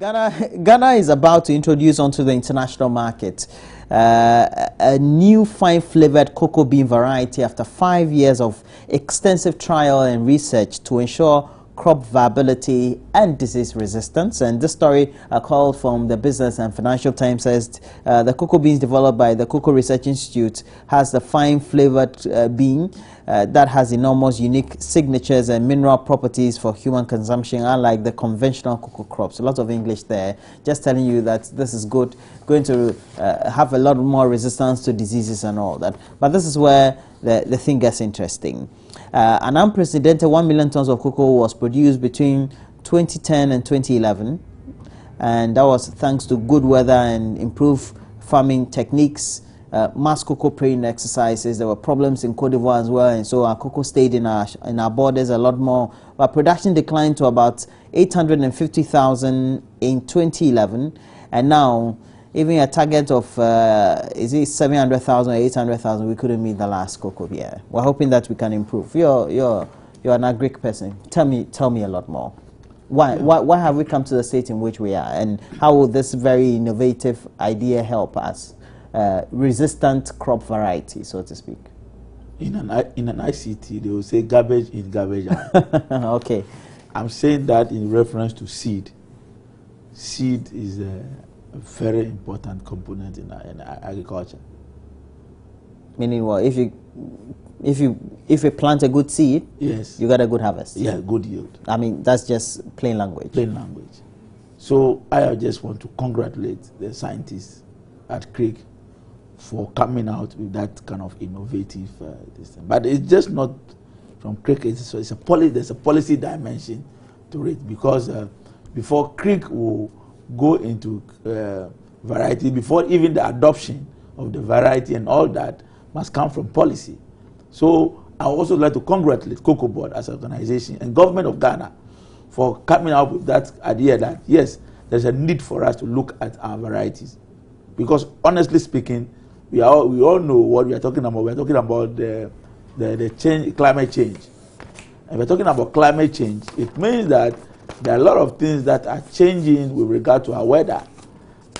Ghana is about to introduce onto the international market a new fine-flavored cocoa bean variety after 5 years of extensive trial and research to ensure crop viability and disease resistance. And this story, called from the Business and Financial Times, says the cocoa beans developed by the Cocoa Research Institute has the fine-flavored bean that has enormous unique signatures and mineral properties for human consumption, unlike the conventional cocoa crops. A lot of English there, just telling you that this is good, going to have a lot more resistance to diseases and all that. But this is where the thing gets interesting. An unprecedented 1 million tons of cocoa was produced between 2010 and 2011, and that was thanks to good weather and improved farming techniques, mass cocoa praying exercises. There were problems in Cote d'Ivoire as well, and so our cocoa stayed in our borders a lot more. But production declined to about 850,000 in 2011, and now even a target of is it 700,000 or 800,000? We couldn't meet the last cocoa year. We're hoping that we can improve. You're an agric person. Tell me a lot more. Why have we come to the state in which we are, and how will this very innovative idea help us? Resistant crop variety, so to speak. In an ICT, they will say garbage in, garbage out. Okay. I'm saying that in reference to seed. Seed is a very important component in agriculture. Meaning what? If you plant a good seed, yes, you got a good harvest. Yeah, good yield. I mean, that's just plain language. Plain language. So I just want to congratulate the scientists at Creek for coming out with that kind of innovative system. But it's just not from Creek. There's a policy dimension to it, because before Creek will go into variety, before even the adoption of the variety and all that must come from policy. So I would also like to congratulate Cocoa Board as an organization and government of Ghana for coming up with that idea that yes, there's a need for us to look at our varieties. Because honestly speaking, we all know what we are talking about. We are talking about the change, climate change. And we're talking about climate change. It means that there are a lot of things that are changing with regard to our weather.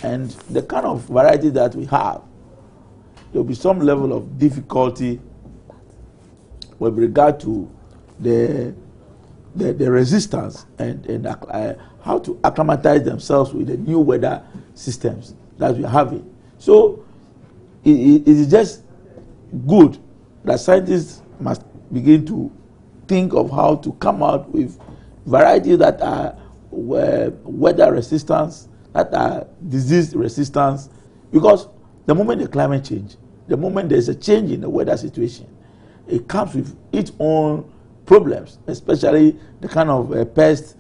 And the kind of variety that we have, there will be some level of difficulty with regard to the resistance and how to acclimatize themselves with the new weather systems that we are having. So it is just good that scientists must begin to think of how to come out with varieties that are weather resistance, that are disease resistance, because the moment the climate change, the moment there's a change in the weather situation, it comes with its own problems, especially the kind of pest,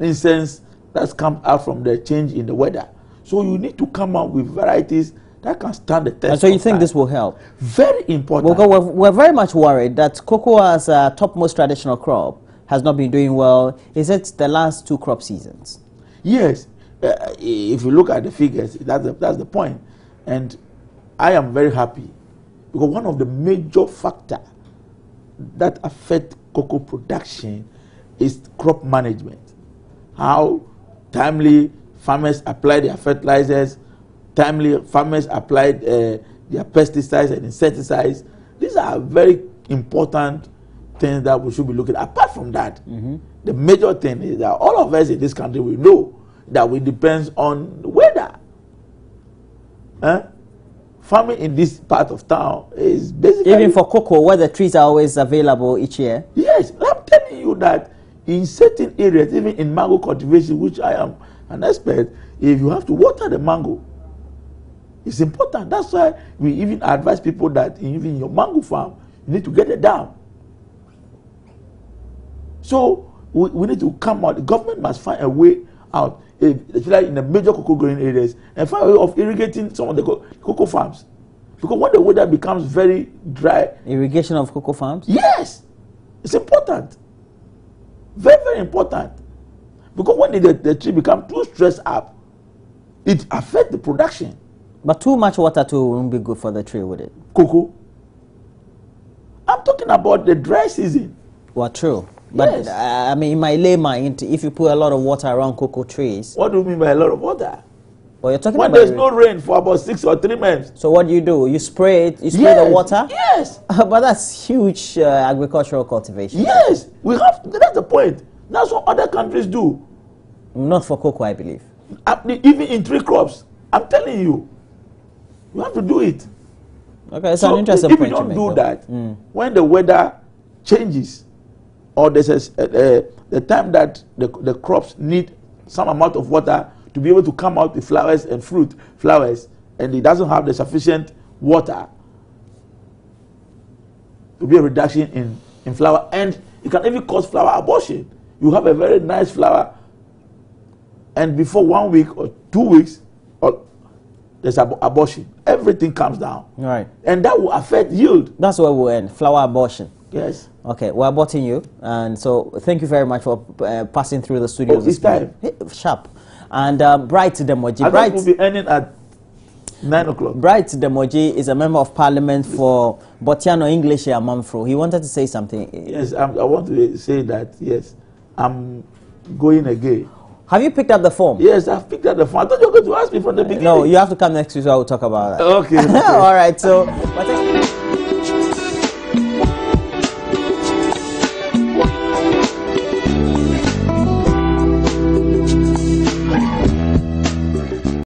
insects that come out from the change in the weather. So you need to come out with varieties that can stand the test. And so you think this will help? Very important. We're very much worried that cocoa as a topmost traditional crop has not been doing well. Is it the last 2 crop seasons? Yes. If you look at the figures, that's the point. And I am very happy, because one of the major factors that affect cocoa production is crop management. How timely farmers apply their fertilizers, timely farmers apply their pesticides and insecticides. These are very important things that we should be looking at. Apart from that, the major thing is that all of us in this country, we know that we depend on the weather. Farming in this part of town is basically... Even for cocoa, where the trees are always available each year? Yes, I'm telling you that in certain areas, even in mango cultivation, which I am an expert, if you have to water the mango, it's important. That's why we even advise people that even your mango farm, you need to get a dam. So we need to come out. The government must find a way out, especially in the major cocoa growing areas, and find a way of irrigating some of the cocoa farms. Because when the weather becomes very dry... Irrigation of cocoa farms? Yes! It's important. Very, very important. Because when the tree becomes too stressed up, it affects the production. But too much water too won't be good for the tree, would it? Cocoa? I'm talking about the dry season. Well, true. But Yes. I mean, in my lay mind, if you put a lot of water around cocoa trees, What do you mean by a lot of water? well, you're talking When about there's no rain for about 6 or 3 months. So what do? You spray it. You spray the water. Yes. But that's huge agricultural cultivation. Yes. We have. That's the point. That's what other countries do. Not for cocoa, I believe. Even in 3 crops. I'm telling you, you have to do it. Okay, it's So an interesting if point you don't to do make, that, when the weather changes, or there's the time that the crops need some amount of water to be able to come out with flowers and flowers, and it doesn't have the sufficient water, to be a reduction in flower, and it can even cause flower abortion. You have a very nice flower, and before 1 week or 2 weeks, or there's abortion. Everything comes down. Right. And that will affect yield. That's where we'll end. Flower abortion. Yes. Okay, we're aborting you. And so thank you very much for passing through the studio. This time. Hey, sharp. And Bright Demoji. Bright will be ending at 9 o'clock. Bright Demoji is a member of parliament for Botiano English here, Manfro. He wanted to say something. Yes, I want to say that, yes, I'm going again. Have you picked up the form? Yes, I've picked up the form. I thought you were going to ask me from the beginning. No, you have to come next week so I will talk about that. Okay. All right, so...